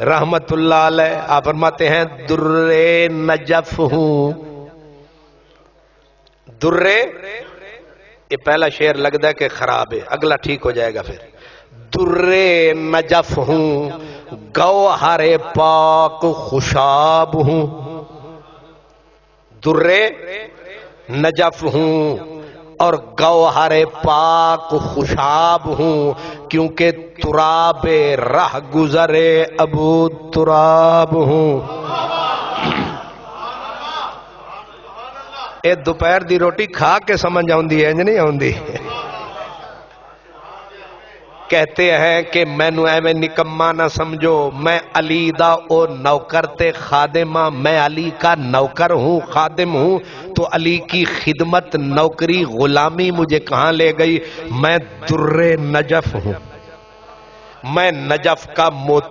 رحمت اللہ علیہ آپ فرماتے ہیں در نجف ہوں. در یہ پہلا شعر لگتا ہے کہ خراب ہے، اگلا ٹھیک ہو جائے گا. پھر در نجف ہوں گوہر پاک خوشاب ہوں. در نجف ہوں اور گوہر پاک خوشاب ہوں، کیونکہ تراب رہ گزرے ابو تراب ہوں. اے دوپہر دی روٹی کھا کے سمجھ آؤندی ہے نہیں آؤندی؟ کہتے ہیں کہ مینوں ایویں نکما نہ سمجھو، میں علی دا او نوکر تے خادمہ، میں علی کا نوکر ہوں خادم ہوں، تو علی کی خدمت نوکری غلامی مجھے کہاں لے گئی؟ میں در نجف ہوں، میں نجف کا موتی